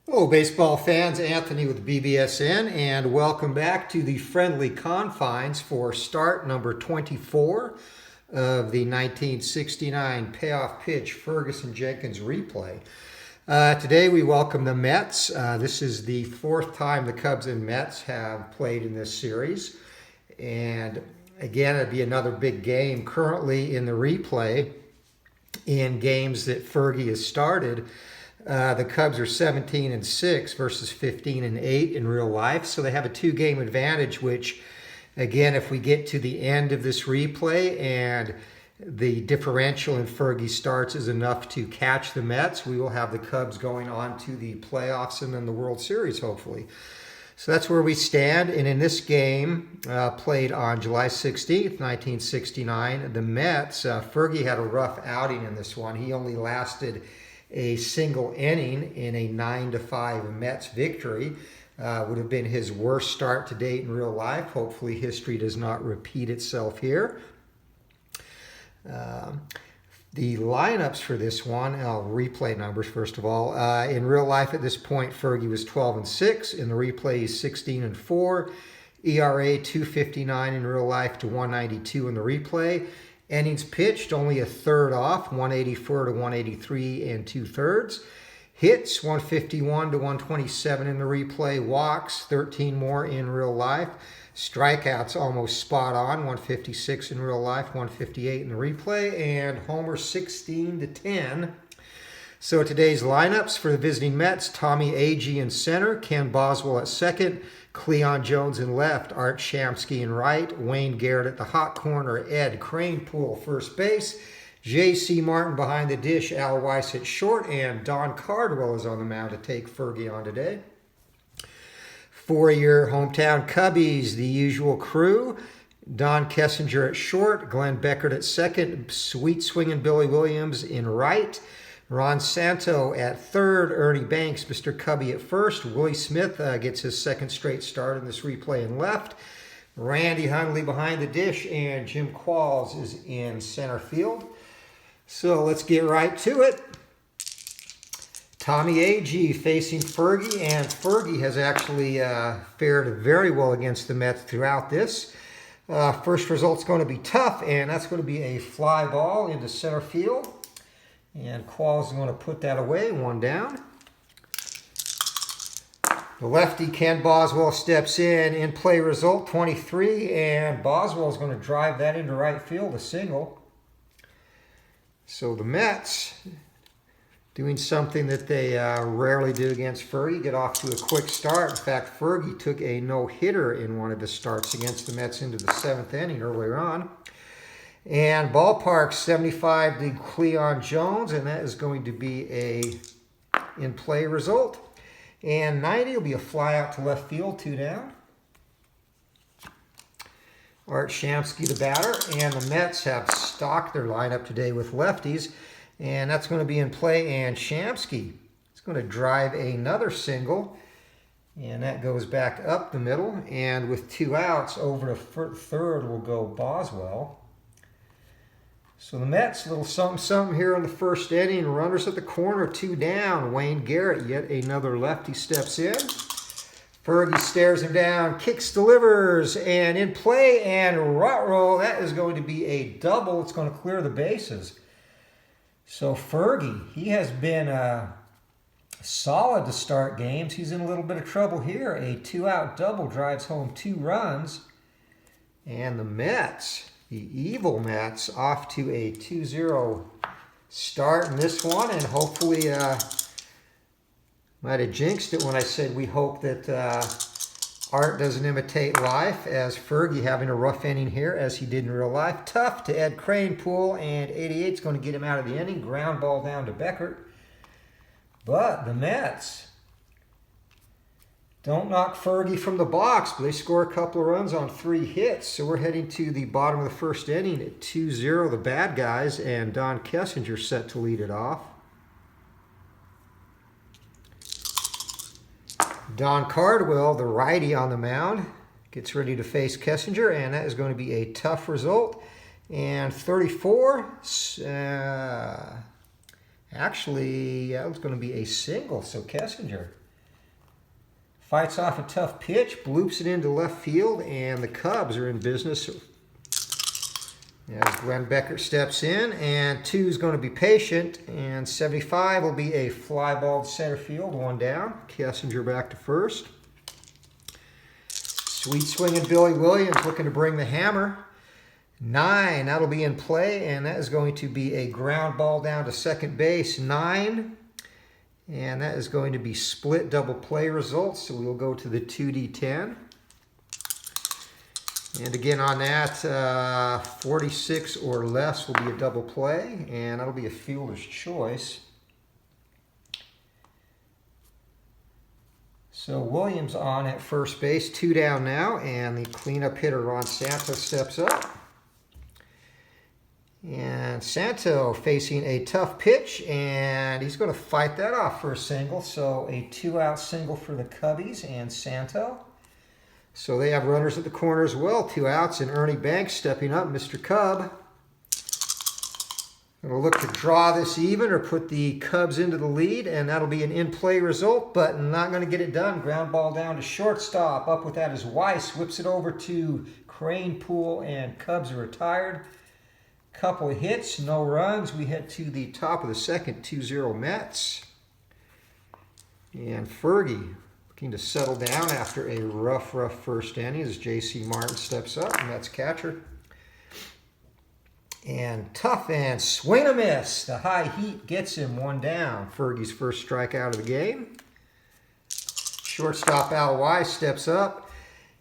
Hello, baseball fans. Anthony with BBSN, and welcome back to the friendly confines for start number 24 of the 1969 payoff pitch Fergie Jenkins replay. Today we welcome the Mets. This is the fourth time the Cubs and Mets have played in this series. And again, it'd be another big game. Currently in the replay, in games that Fergie has started, the Cubs are 17-6 versus 15-8 in real life. So they have a two-game advantage, which, again, if we get to the end of this replay and the differential in Fergie starts is enough to catch the Mets, we will have the Cubs going on to the playoffs and then the World Series, hopefully. So that's where we stand. And in this game, played on July 16th, 1969, the Mets, Fergie had a rough outing in this one. He only lasted a single inning in a 9-5 Mets victory. Would have been his worst start to date in real life. Hopefully history does not repeat itself here. The lineups for this one, replay numbers first of all. In real life at this point, Fergie was 12-6. In the replay, he's 16-4. ERA 2.59 in real life to 1.92 in the replay. Innings pitched, only a third off, 184 to 183 and 2/3. Hits, 151 to 127 in the replay. Walks, 13 more in real life. Strikeouts almost spot on, 156 in real life, 158 in the replay. And homers 16 to 10. So today's lineups for the visiting Mets: Tommy Agee in center, Ken Boswell at second, Cleon Jones in left, Art Shamsky in right, Wayne Garrett at the hot corner, Ed Kranepool first base, J.C. Martin behind the dish, Al Weiss at short, and Don Cardwell is on the mound to take Fergie on today. For your hometown Cubbies, the usual crew: Don Kessinger at short, Glenn Beckert at second, sweet swinging Billy Williams in right, Ron Santo at third, Ernie Banks, Mr. Cubby at first. Willie Smith gets his second straight start in this replay in left. Randy Hundley behind the dish, and Jim Qualls is in center field. So let's get right to it. Tommy Agee facing Fergie, and Fergie has actually fared very well against the Mets throughout this. First result's going to be tough, and that's going to be a fly ball into center field. And Qualls is going to put that away, one down. The lefty, Ken Boswell, steps in play result, 23, and Boswell is going to drive that into right field, a single. So the Mets, doing something that they rarely do against Fergie, get off to a quick start. In fact, Fergie took a no-hitter in one of the starts against the Mets into the seventh inning earlier on. And ballpark 75 to Cleon Jones, and that is going to be a in-play result. And 90 will be a fly out to left field, two down. Art Shamsky, the batter, and the Mets have stocked their lineup today with lefties, and that's going to be in play. And Shamsky is going to drive another single, and that goes back up the middle. And with two outs, over to third will go Boswell. So the Mets, a little something here in the first inning. Runners at the corner, two down. Wayne Garrett, yet another lefty, steps in. Fergie stares him down, kicks, delivers, and in play, and ruh-roh, that is going to be a double. It's going to clear the bases. So Fergie, he has been solid to start games. He's in a little bit of trouble here. A two-out double drives home 2 runs. And the Mets, the evil Mets, off to a 2-0 start in this one, and hopefully might have jinxed it when I said we hope that art doesn't imitate life, as Fergie having a rough inning here as he did in real life. Tough to Ed Kranepool, and 88 is going to get him out of the inning. Ground ball down to Beckert. But the Mets don't knock Fergie from the box, but they score a couple of runs on 3 hits. So we're heading to the bottom of the first inning at 2-0, the bad guys, and Don Kessinger set to lead it off. Don Cardwell, the righty on the mound, gets ready to face Kessinger, and that is going to be a tough result. And 34, actually, that was going to be a single, so Kessinger fights off a tough pitch, bloops it into left field, and the Cubs are in business as Glenn Becker steps in, and 2 is going to be patient, and 75 will be a fly ball to center field, 1 down. Kessinger back to first. Sweet swinging Billy Williams looking to bring the hammer. 9, that'll be in play, and that is going to be a ground ball down to second base. 9, and that is going to be split double play results, so we'll go to the 2D10. And again on that, 46 or less will be a double play, and that'll be a fielder's choice. So Williams on at first base, 2 down now, and the cleanup hitter Ron Santo steps up. And Santo facing a tough pitch, and he's going to fight that off for a single. So a 2-out single for the Cubbies and Santo. So they have runners at the corner as well, 2 outs, and Ernie Banks stepping up, Mr. Cub. Going to look to draw this even or put the Cubs into the lead, and that'll be an in-play result, but not going to get it done. Ground ball down to shortstop. Up with that is Weiss, whips it over to Cranepool, and Cubs are retired. Couple of hits, no runs. We head to the top of the second, 2-0 Mets. And Fergie looking to settle down after a rough first inning as J.C. Martin steps up, Mets catcher. And tough and swing a miss. The high heat gets him, 1 down. Fergie's first strikeout of the game. Shortstop Al Weiss steps up,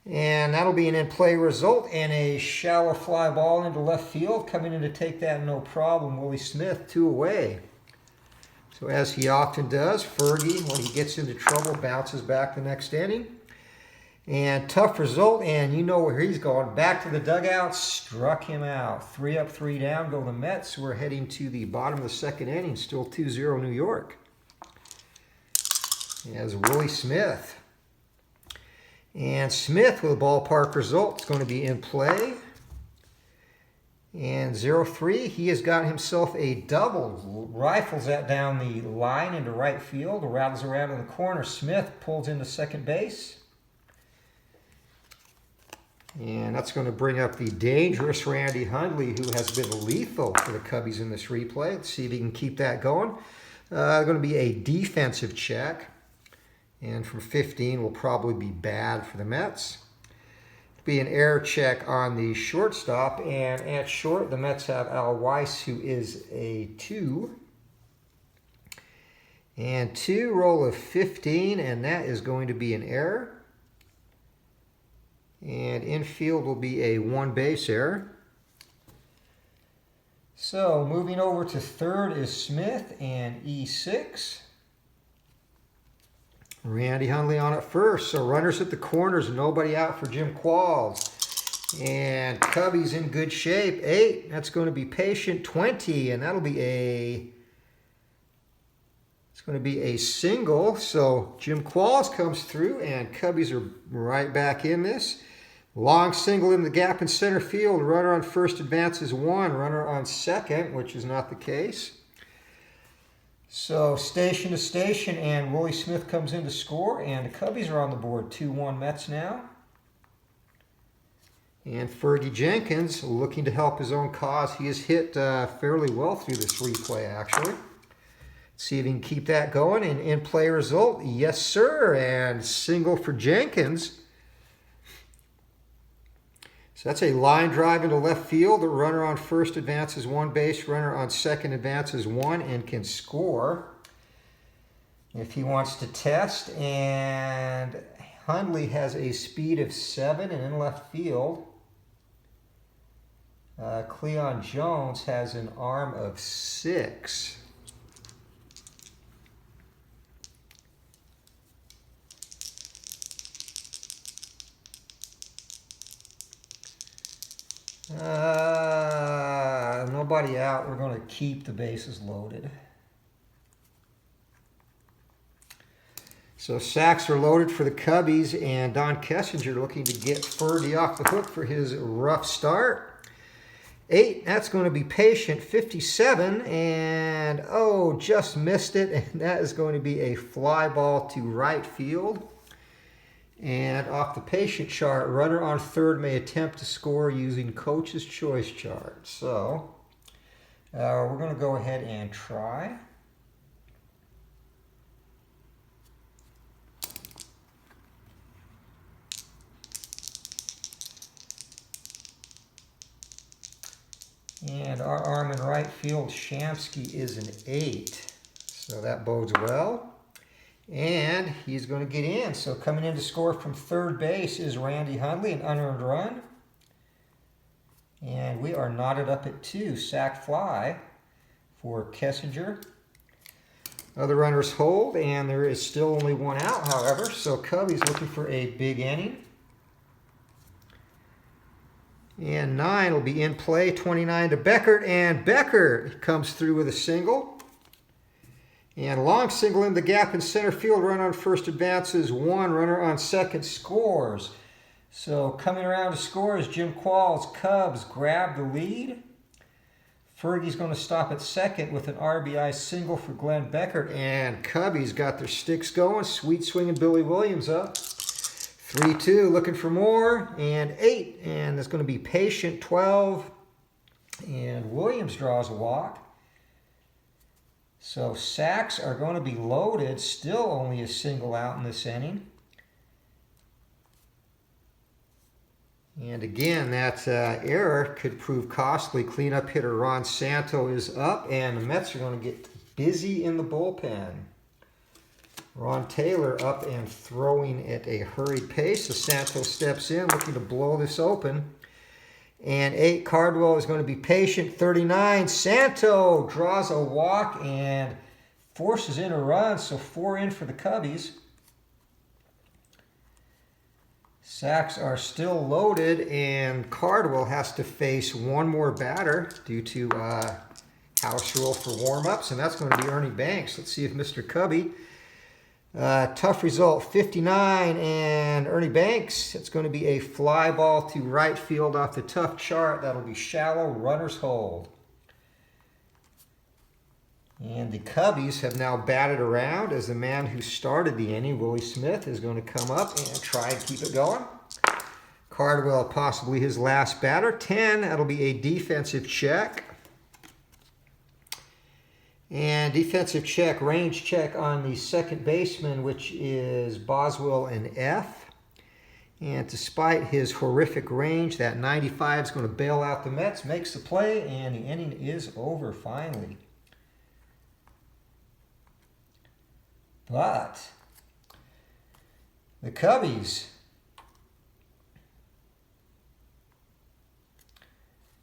and that'll be an in-play result and a shallow fly ball into left field. Coming in to take that, no problem, Willie Smith, 2 away. So as he often does, Fergie, when he gets into trouble, bounces back the next inning. And tough result, and you know where he's going. Back to the dugout, struck him out. 3 up, 3 down, go the Mets. We're heading to the bottom of the second inning, still 2-0 New York. As Willie Smith. And Smith with a ballpark result. It's going to be in play. And 0-3, he has got himself a double. Rifles that down the line into right field. Rattles around in the corner. Smith pulls into second base. And that's going to bring up the dangerous Randy Hundley, who has been lethal for the Cubbies in this replay. Let's see if he can keep that going. Going to be a defensive check. And from 15 will probably be bad for the Mets. It'll be an error check on the shortstop. And at short, the Mets have Al Weiss, who is a 2. And 2, roll of 15, and that is going to be an error. And infield will be a 1 base error. So moving over to third is Smith and E6. Randy Hundley on at first. So runners at the corners, nobody out for Jim Qualls. And Cubbies in good shape. 8, that's going to be patient. 20, and that'll be it's going to be a single. So Jim Qualls comes through, and Cubbies are right back in this. Long single in the gap in center field. Runner on first advances 1. Runner on second, which is not the case. So station to station, and Willie Smith comes in to score, and the Cubbies are on the board. 2-1 Mets now. And Fergie Jenkins looking to help his own cause. He has hit fairly well through this replay, actually. Let's see if he can keep that going. And in-play result, yes, sir. And single for Jenkins. So that's a line drive into left field. The runner on first advances 1 base. Runner on second advances 1 and can score if he wants to test. And Hundley has a speed of 7 and in left field. Cleon Jones has an arm of 6. Nobody out. We're going to keep the bases loaded. So sacks are loaded for the Cubbies, and Don Kessinger looking to get Fergie off the hook for his rough start. 8, that's going to be patient. 57, and just missed it, and that is going to be a fly ball to right field. And off the patient chart, runner on third may attempt to score using coach's choice chart. So we're going to go ahead and try. And our arm in right field, Shamsky, is an 8. So that bodes well. And he's going to get in. So coming in to score from third base is Randy Hundley, an unearned run. And we are knotted up at 2. Sac fly for Kessinger. Other runners hold, and there is still only one out, however. So Cubby's looking for a big inning. And 9 will be in play, 29 to Beckert, and Beckert comes through with a single. And long single in the gap in center field, runner on first advances, 1, runner on second scores. So coming around to score is Jim Qualls. Cubs grab the lead. Fergie's going to stop at second with an RBI single for Glenn Beckert, and Cubbies got their sticks going. Sweet swinging Billy Williams up. 3-2, looking for more, and 8, and it's going to be patient, 12, and Williams draws a walk. So sacks are going to be loaded, still only a single out in this inning. And again, that error could prove costly. Cleanup hitter Ron Santo is up, and the Mets are going to get busy in the bullpen. Ron Taylor up and throwing at a hurried pace. So Santos steps in, looking to blow this open. And 8, Cardwell is going to be patient. 39, Santo draws a walk and forces in a run. So 4 in for the Cubbies. Sacks are still loaded, and Cardwell has to face one more batter due to house rule for warm-ups, and that's going to be Ernie Banks. Let's see if Mr. Cubby... tough result, 59, and Ernie Banks, it's going to be a fly ball to right field off the tough chart. That'll be shallow, runners hold. And the Cubbies have now batted around as the man who started the inning, Willie Smith, is going to come up and try and keep it going. Cardwell, possibly his last batter. 10, that'll be a defensive check. And defensive check, range check on the second baseman, which is Boswell, an F. And despite his horrific range, that 95 is going to bail out the Mets, makes the play, and the inning is over finally. But the Cubbies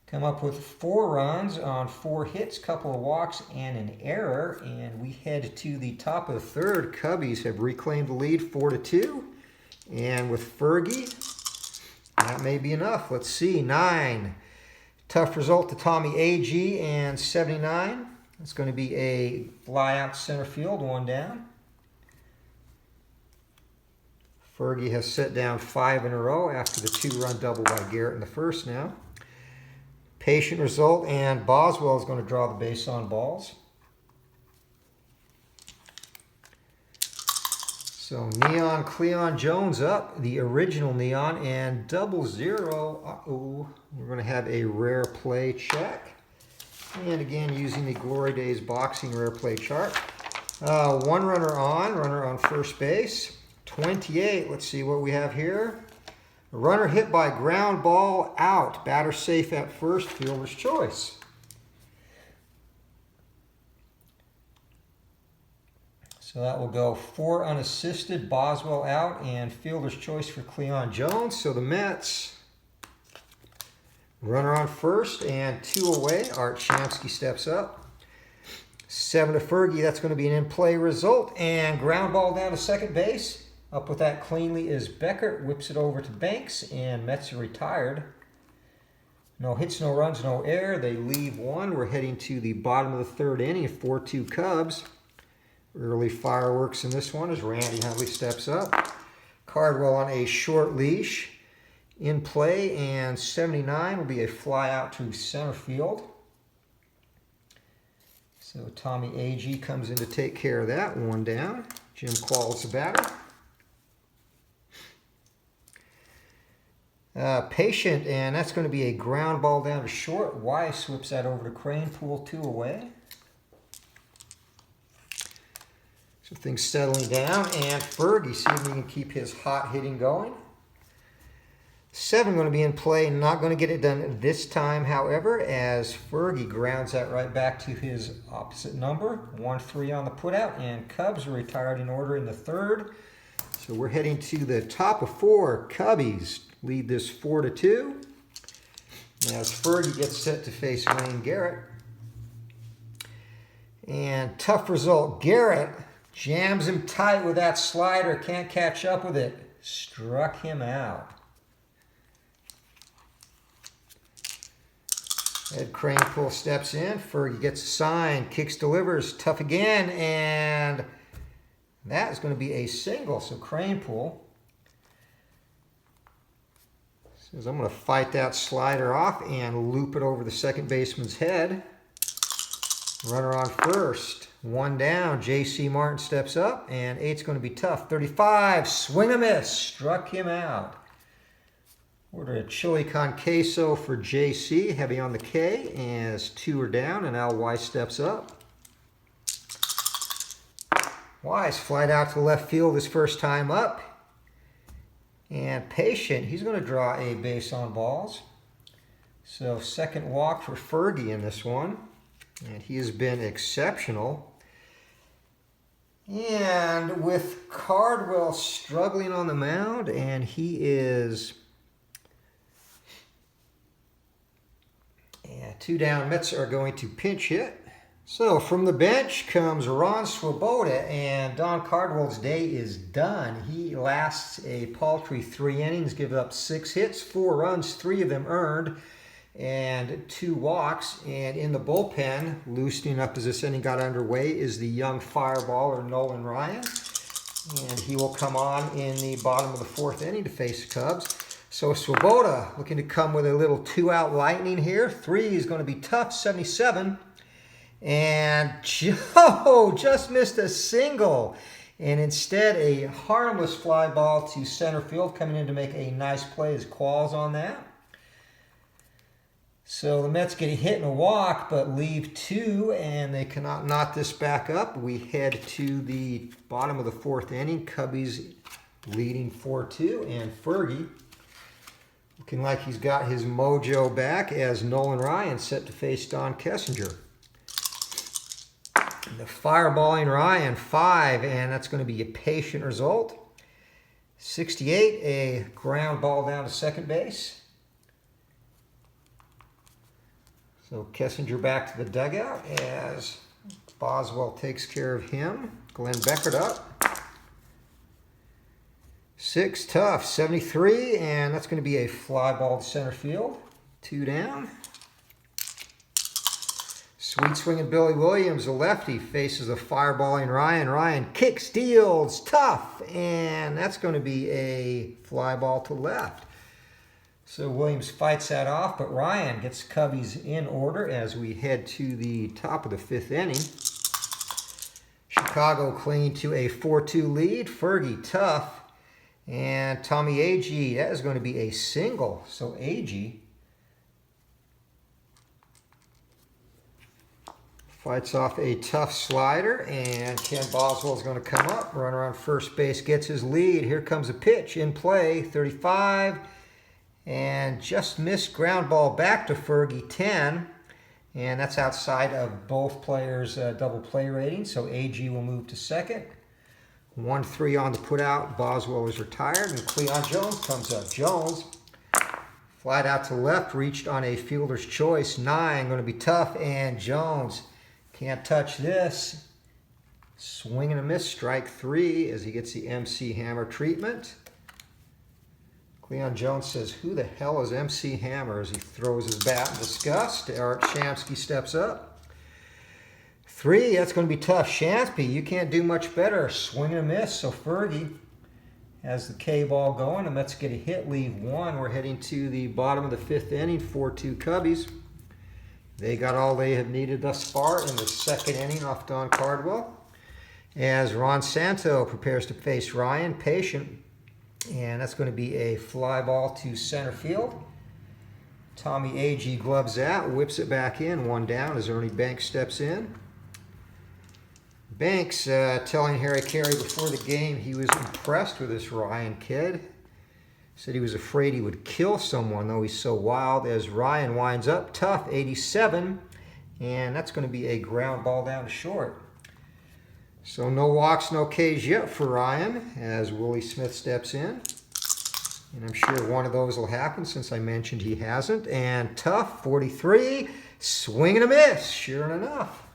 come up with 4 runs on 4 hits, couple of walks, and an error. And we head to the top of the third. Cubbies have reclaimed the lead 4-2. And with Fergie, that may be enough. Let's see, 9. Tough result to Tommy A.G. and 79. It's going to be a fly out center field, 1 down. Fergie has set down 5 in a row after the 2-run double by Garrett in the first now. Patient result, and Boswell is going to draw the base on balls. So Neon Cleon Jones up, the original Neon, and 00. Uh-oh, we're going to have a rare play check. And again, using the Glory Days boxing rare play chart. 1 runner on first base. 28, let's see what we have here. A runner hit by ground ball out. Batter safe at first, fielder's choice. So that will go 4 unassisted, Boswell out, and fielder's choice for Cleon Jones. So the Mets, runner on first and 2 away. Art Shamsky steps up. 7 to Fergie, that's going to be an in-play result. And ground ball down to second base. Up with that cleanly is Beckert, whips it over to Banks, and Mets are retired. No hits, no runs, no error. They leave 1. We're heading to the bottom of the 3rd inning, 4-2 Cubs. Early fireworks in this one as Randy Hundley steps up. Cardwell on a short leash. In play, and 79 will be a fly out to center field. So Tommy A.G. comes in to take care of that. 1 down. Jim Qualls the batter. Patient, and that's going to be a ground ball down to short. Weiss whips that over to Crane, pool 2 away. So things settling down, and Fergie, see if he can keep his hot hitting going. 7 going to be in play, not going to get it done this time, however, as Fergie grounds that right back to his opposite number. 1-3 on the putout, and Cubs are retired in order in the 3rd. So we're heading to the top of 4. Cubbies lead this 4-2. As Fergie gets set to face Wayne Garrett. And tough result. Garrett jams him tight with that slider, can't catch up with it. Struck him out. Ed Kranepool steps in. Fergie gets a sign, kicks, delivers, tough again, and that is going to be a single. So Kranepool says, I'm going to fight that slider off and loop it over the second baseman's head. Runner on first. 1 down. J.C. Martin steps up, and 8's going to be tough. 35, swing a miss, struck him out. Order a chili con queso for JC, heavy on the K, as 2 are down, and Al Weiss steps up. Weiss flied out to left field his first time up. And Patient, he's going to draw a base on balls. So second walk for Fergie in this one. And he has been exceptional. And with Cardwell struggling on the mound, and he is... 2 down, Mets are going to pinch hit. So from the bench comes Ron Swoboda, and Don Cardwell's day is done. He lasts a paltry 3 innings, gives up 6 hits, 4 runs, 3 of them earned, and 2 walks. And in the bullpen, loosening up as this inning got underway, is the young fireballer Nolan Ryan. And he will come on in the bottom of the 4th inning to face the Cubs. So Swoboda looking to come with a little 2-out lightning here. 3 is going to be tough, 77. And Joe just missed a single. And instead a harmless fly ball to center field. Coming in to make a nice play is Qualls on that. So the Mets get a hit and a walk, but leave 2, and they cannot knot this back up. We head to the bottom of the 4th inning. Cubbies leading 4-2, and Fergie looking like he's got his mojo back as Nolan Ryan set to face Don Kessinger. The fireballing Ryan, 5, and that's going to be a patient result. 68, a ground ball down to second base. So Kessinger back to the dugout as Boswell takes care of him. Glenn Beckert up. 6 tough, 73, and that's going to be a fly ball to center field. 2 down. Sweet swinging Billy Williams, a lefty, faces a fireballing Ryan. Ryan kicks, deals, tough, and that's going to be a fly ball to left. So Williams fights that off, but Ryan gets Cubbies in order as we head to the top of the 5th inning. Chicago clinging to a 4-2 lead. Fergie tough. And Tommy Agee, that is going to be a single. So Agee fights off a tough slider, and Ken Boswell is going to come up. Runner on first base gets his lead. Here comes a pitch in play, 35, and just missed ground ball back to Fergie, 10. And that's outside of both players' double play rating, so Agee will move to second. 1-3 on the putout. Boswell is retired, and Cleon Jones comes up. Jones flied out to left, reached on a fielder's choice. 9 going to be tough, and Jones can't touch this. Swing and a miss, strike 3 as he gets the MC Hammer treatment. Cleon Jones says, "Who the hell is MC Hammer?" as he throws his bat in disgust. Art Shamsky steps up. 3, that's going to be tough. Shansby, you can't do much better. Swing and a miss. So Fergie has the K ball going. The Mets get a hit, leave 1. We're heading to the bottom of the 5th inning, 4-2 Cubbies. They got all they have needed thus far in the 2nd inning off Don Cardwell. As Ron Santo prepares to face Ryan, patient. And that's going to be a fly ball to center field. Tommy A.G. gloves that, whips it back in, one down as Ernie Banks steps in. Banks telling Harry Carey before the game he was impressed with this Ryan kid. Said he was afraid he would kill someone, though he's so wild. As Ryan winds up, tough, 87. And that's going to be a ground ball down to short. So no walks, no Ks yet for Ryan as Willie Smith steps in. And I'm sure one of those will happen since I mentioned he hasn't. And tough, 43, swing and a miss, sure enough.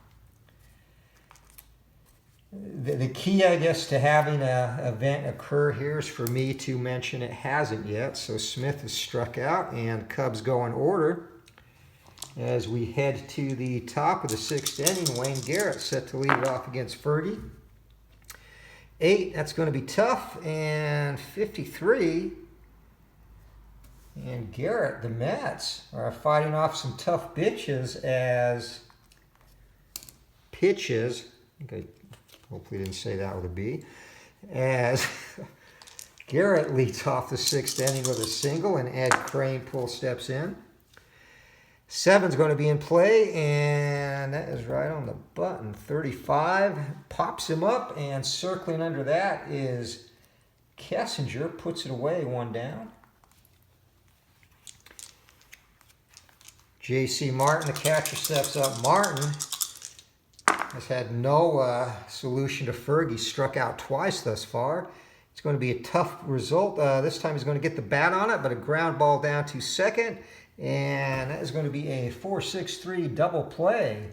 The key, I guess, to having an event occur here is for me to mention it hasn't yet. So Smith is struck out and Cubs go in order. As we head to the top of the 6th inning, Wayne Garrett set to lead it off against Fergie. 8, that's going to be tough, and 53. And Garrett, the Mets, are fighting off some tough pitches as pitches. Okay, hopefully didn't say that with a B. As Garrett leads off the 6th inning with a single, and Ed Kranepool steps in. 7's going to be in play, and that is right on the button. 35 pops him up, and circling under that is Kessinger. Puts it away, one down. J.C. Martin, the catcher, steps up. Martin has had no solution to Fergie. Struck out twice thus far. It's going to be a tough result. This time he's going to get the bat on it, but a ground ball down to second. And that is going to be a 4-6-3 double play.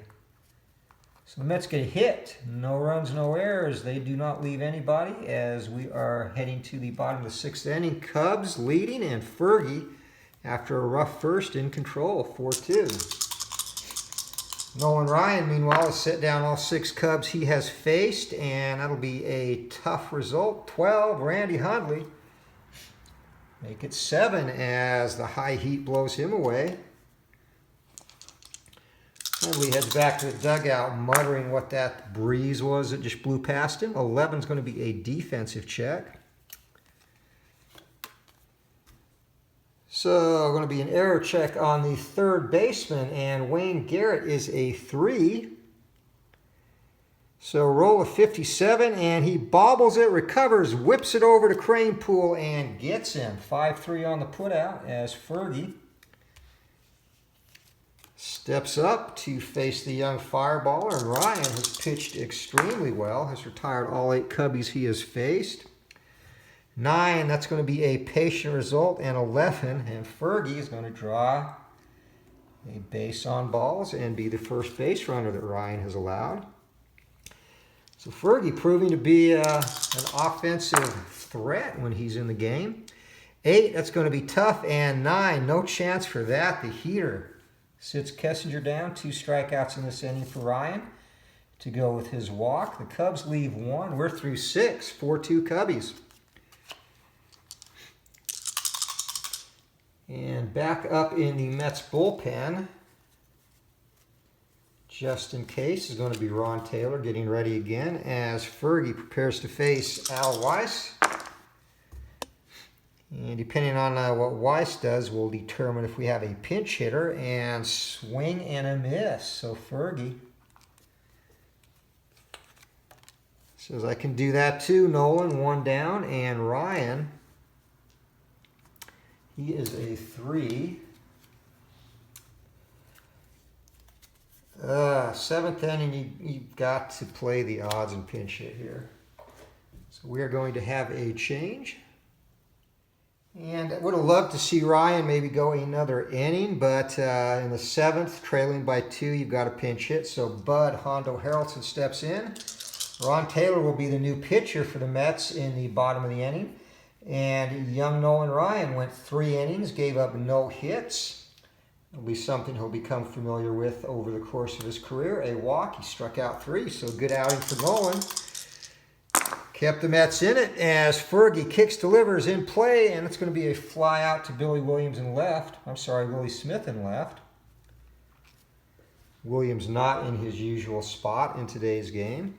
So the Mets get a hit. No runs, no errors. They do not leave anybody as we are heading to the bottom of the 6th inning. Cubs leading, and Fergie, after a rough first, in control, 4-2. Nolan Ryan, meanwhile, has set down all 6 Cubs he has faced, and that'll be a tough result. 12, Randy Hundley. Make it 7 as the high heat blows him away. Hundley heads back to the dugout, muttering what that breeze was that just blew past him. 11 is going to be a defensive check. So going to be an error check on the 3rd baseman, and Wayne Garrett is a 3. So roll of 57, and he bobbles it, recovers, whips it over to Kranepool, and gets him. 5-3 on the putout as Fergie steps up to face the young fireballer, and Ryan has pitched extremely well, has retired all 8 Cubbies he has faced. 9, that's going to be a patient result, and 11, and Fergie is going to draw a base on balls and be the first base runner that Ryan has allowed. So Fergie proving to be an offensive threat when he's in the game. 8, that's going to be tough. And 9, no chance for that. The heater sits Kessinger down. 2 strikeouts in this inning for Ryan to go with his walk. The Cubs leave 1. We're through 6. 4-2 Cubbies. And back up in the Mets bullpen, just in case, is going to be Ron Taylor getting ready again as Fergie prepares to face Al Weiss. And depending on what Weiss does will determine if we have a pinch hitter, and swing and a miss. So Fergie says, I can do that too, Nolan. 1 down, and Ryan, he is a 3. 7th inning, you've got to play the odds and pinch hit here. So we are going to have a change. And I would have loved to see Ryan maybe go another inning, but in the 7th, trailing by 2, you've got a pinch hit. So Bud Hondo Harrelson steps in. Ron Taylor will be the new pitcher for the Mets in the bottom of the inning. And young Nolan Ryan went 3 innings, gave up no hits. It'll be something he'll become familiar with over the course of his career. A walk, he struck out 3, so good outing for Nolan. Kept the Mets in it as Fergie kicks, delivers in play, and it's going to be a fly out to Willie Smith in left. Williams not in his usual spot in today's game.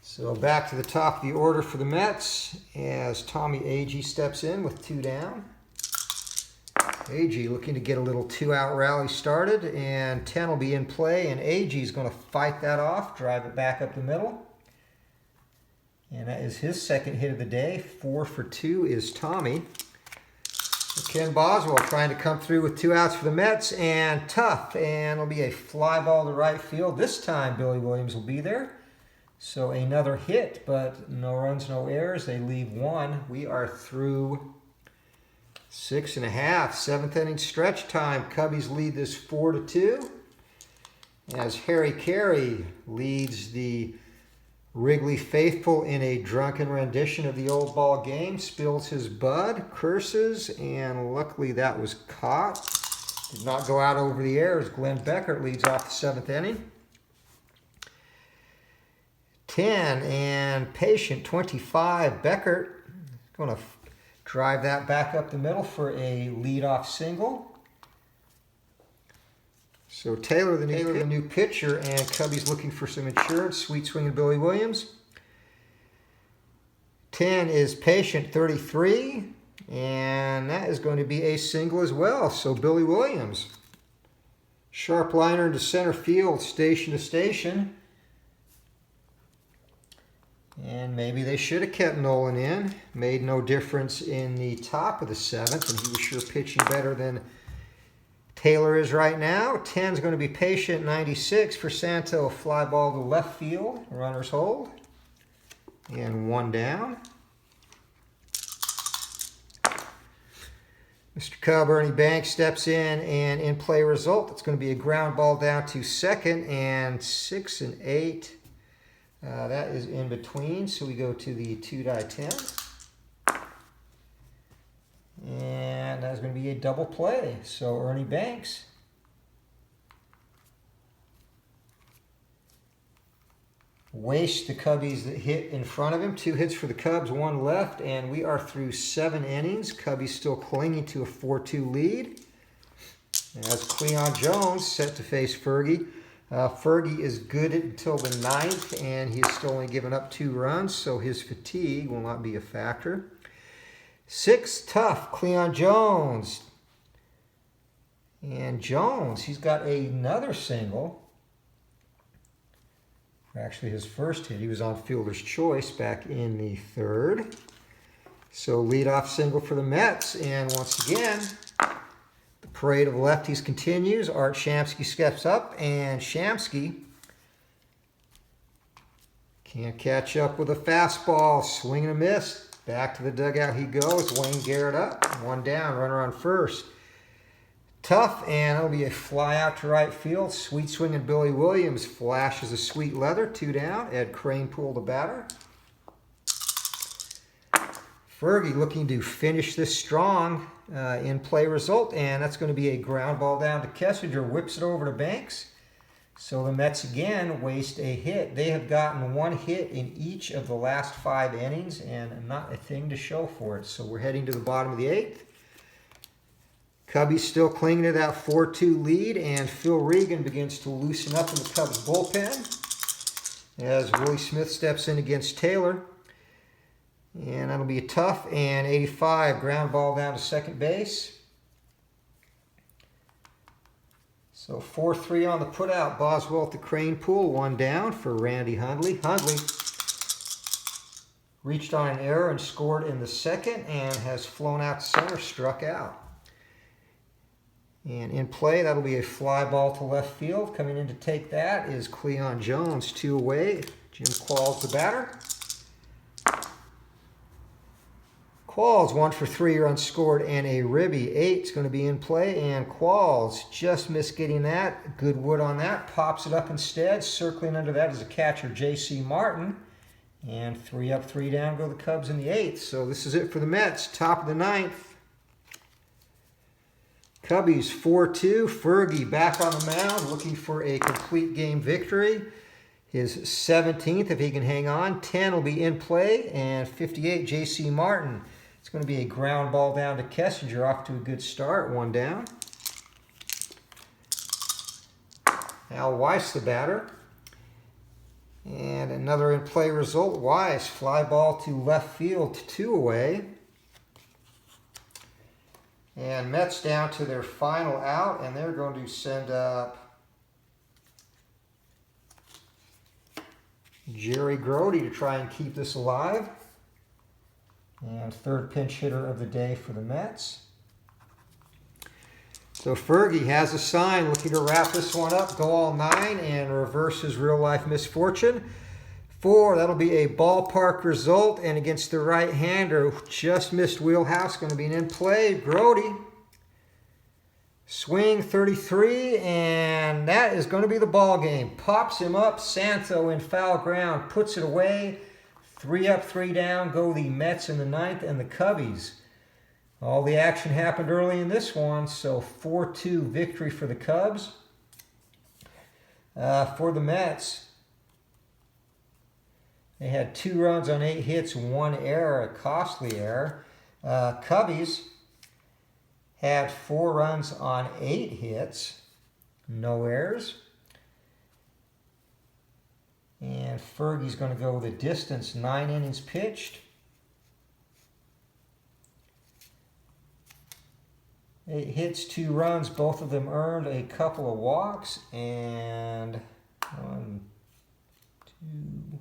So So back to the top of the order for the Mets as Tommy Agee steps in with 2 down. Agee looking to get a little 2-out rally started, and 10 will be in play, and Agee's going to fight that off, drive it back up the middle. And that is his second hit of the day. 4 for 2 is Tommy. Ken Boswell trying to come through with 2 outs for the Mets, and tough, and it'll be a fly ball to right field. This time Billy Williams will be there. So another hit, but no runs, no errors. They leave 1. We are through 6 1/2. 7th inning stretch time. Cubbies lead this 4-2. As Harry Carey leads the Wrigley faithful in a drunken rendition of the old ball game, spills his bud, curses, and luckily that was caught. Did not go out over the air as Glenn Beckert leads off the 7th inning. 10 and patient 25. Beckert going to drive that back up the middle for a leadoff single. So Taylor, the new pitcher, and Cubbies looking for some insurance. Sweet swinging Billy Williams. 10 is patient 33, and that is going to be a single as well. So Billy Williams, sharp liner into center field, station to station. And maybe they should have kept Nolan in. Made no difference in the top of the 7th, and he was sure pitching better than Taylor is right now. 10 is going to be patient 96 for Santo. A fly ball to left field. Runners hold. And 1 down. Mr. Cub, Ernie Banks, steps in, and in play result, it's going to be a ground ball down to second, and 6 and 8. That is in between, so we go to the 2-10. And that's going to be a double play. So Ernie Banks wastes the Cubbies that hit in front of him. 2 hits for the Cubs, 1 left, and we are through 7 innings. Cubbies still clinging to a 4-2 lead. As Cleon Jones set to face Fergie. Fergie is good until the 9th, and he's still only given up 2 runs, so his fatigue will not be a factor. 6, tough, Cleon Jones. And Jones, he's got another single. Actually, his first hit, he was on fielder's choice back in the 3rd. So leadoff single for the Mets, and once again, the parade of lefties continues. Art Shamsky steps up, and Shamsky can't catch up with a fastball. Swing and a miss. Back to the dugout he goes. Wayne Garrett up. 1 down. Runner on first. Tough, and it'll be a fly out to right field. Sweet swinging Billy Williams flashes a sweet leather. 2 down. Ed Cranepool the batter. Fergie looking to finish this strong in play result, and that's going to be a ground ball down to Kessinger. Whips it over to Banks. So the Mets again waste a hit. They have gotten 1 hit in each of the last 5 innings and not a thing to show for it. So we're heading to the bottom of the 8th. Cubbies still clinging to that 4-2 lead, and Phil Regan begins to loosen up in the Cubs bullpen as Willie Smith steps in against Taylor. And that'll be a tough, and 85 ground ball down to second base. So 4-3 on the putout. Boswell at the Cranepool. 1 down for Randy Hundley. Hundley reached on an error and scored in the 2nd and has flown out to center, struck out. And in play, that'll be a fly ball to left field. Coming in to take that is Cleon Jones. 2 away. Jim Qualls the batter. Qualls 1 for 3 runs scored and a ribby. 8's going to be in play, and Qualls just missed getting that. Good wood on that. Pops it up instead. Circling under that is a catcher, J.C. Martin. And 3 up, 3 down go the Cubs in the 8th. So this is it for the Mets. Top of the 9th. Cubbies 4-2. Fergie back on the mound looking for a complete game victory. His 17th if he can hang on. 10 will be in play, and 58, J.C. Martin. It's going to be a ground ball down to Kessinger, off to a good start. 1 down. Al Weiss, the batter. And another in-play result, Wise. Fly ball to left field, 2 away. And Mets down to their final out, and they're going to send up Jerry Grody to try and keep this alive. And third pinch hitter of the day for the Mets. So Fergie has a sign looking to wrap this one up, go all 9, and reverse his real-life misfortune. 4, that'll be a ballpark result, and against the right-hander, just missed wheelhouse, going to be an in-play. Grody, swing 33, and that is going to be the ball game. Pops him up, Santo in foul ground, puts it away. 3 up, 3 down, go the Mets in the 9th, and the Cubbies. All the action happened early in this one, so 4-2 victory for the Cubs. For the Mets, they had 2 runs on 8 hits, 1 error, a costly error. Cubbies had 4 runs on 8 hits, no errors. And Fergie's going to go the distance, 9 innings pitched. 8 hits, 2 runs, both of them earned, a couple of walks, and 1, 2,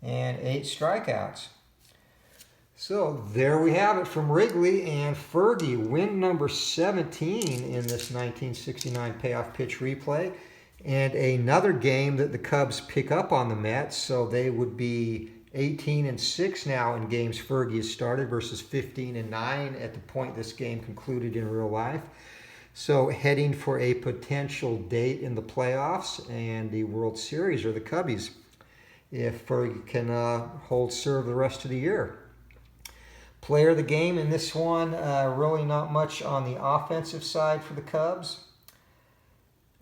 and 8 strikeouts. So there we have it from Wrigley, and Fergie, win number 17 in this 1969 payoff pitch replay, and another game that the Cubs pick up on the Mets, so they would be 18-6 now in games Fergie has started versus 15-9 at the point this game concluded in real life. So heading for a potential date in the playoffs and the World Series, or the Cubbies, if Fergie can hold serve the rest of the year. Player of the game in this one, really not much on the offensive side for the Cubs.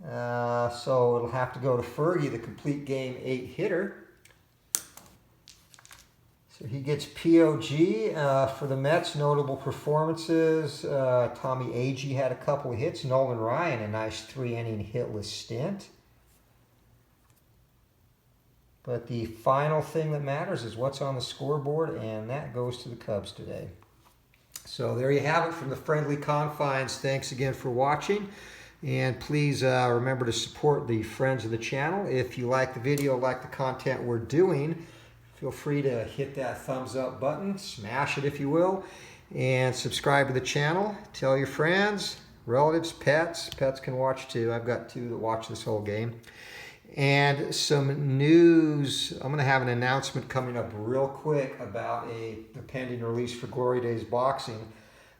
So it'll have to go to Fergie, the complete game 8 hitter. So he gets POG. For the Mets, notable performances. Tommy Agee had a couple of hits. Nolan Ryan, a nice 3-inning hitless stint. But the final thing that matters is what's on the scoreboard, and that goes to the Cubs today. So there you have it from the friendly confines. Thanks again for watching. And please remember to support the friends of the channel. If you like the video, like the content we're doing, feel free to hit that thumbs up button, smash it if you will, and subscribe to the channel. Tell your friends, relatives, pets. Pets can watch too. I've got 2 that watch this whole game. And some news, I'm going to have an announcement coming up real quick about the pending release for Glory Days Boxing.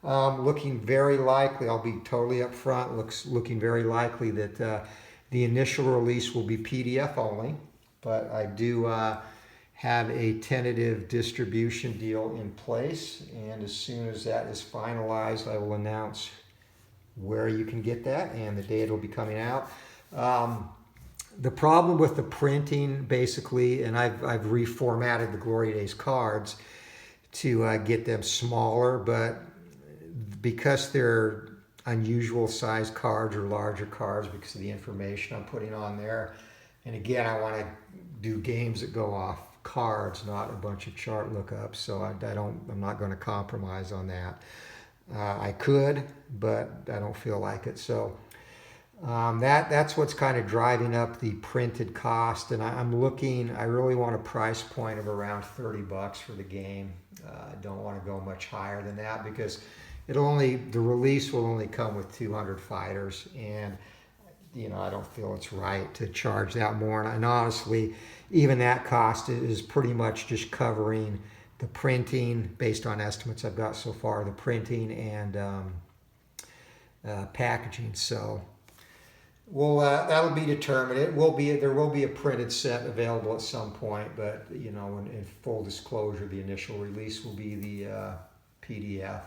Looking very likely, I'll be totally upfront, looking very likely that the initial release will be PDF only, but I do have a tentative distribution deal in place, and as soon as that is finalized, I will announce where you can get that and the day it will be coming out. The problem with the printing, basically, and I've reformatted the Glory Days cards to get them smaller, but because they're unusual size cards or larger cards because of the information I'm putting on there, and again, I want to do games that go off cards, not a bunch of chart lookups, so I'm not going to compromise on that. I could, but I don't feel like it, so that's what's kind of driving up the printed cost, and I really want a price point of around $30 for the game. I don't want to go much higher than that because the release will only come with 200 fighters, and I don't feel it's right to charge that more. And honestly, even that cost is pretty much just covering the printing based on estimates I've got so far, the printing and packaging. So that'll be determined. There will be a printed set available at some point, but in full disclosure, the initial release will be the PDF,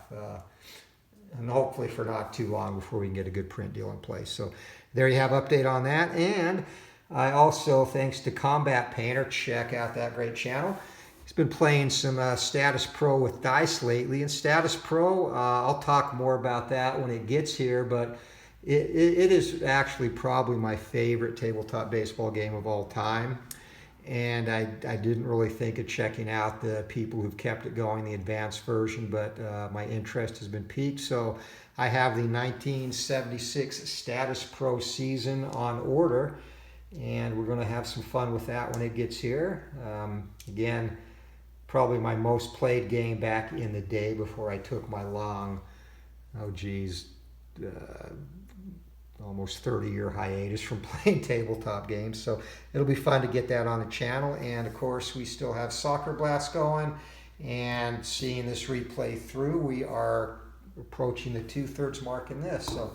and hopefully for not too long before we can get a good print deal in place. So there you have update on that. And I also, thanks to Combat Painter, check out that great channel. He's been playing some Status Pro with dice lately, and Status Pro, I'll talk more about that when it gets here, but It is actually probably my favorite tabletop baseball game of all time. And I didn't really think of checking out the people who've kept it going, the advanced version, but my interest has been piqued. So I have the 1976 Status Pro season on order, and we're going to have some fun with that when it gets here. Again, probably my most played game back in the day before I took my long, almost 30-year hiatus from playing tabletop games. So it'll be fun to get that on the channel. And of course, we still have Soccer Blast going, and seeing this replay through, we are approaching the 2/3 mark in this. So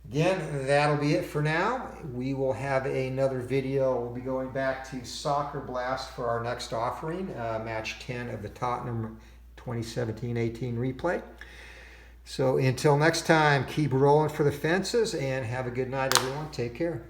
again, that'll be it for now. We will have another video. We'll be going back to Soccer Blast for our next offering, match 10 of the Tottenham 2017-18 replay. So until next time, keep rolling for the fences and have a good night, everyone. Take care.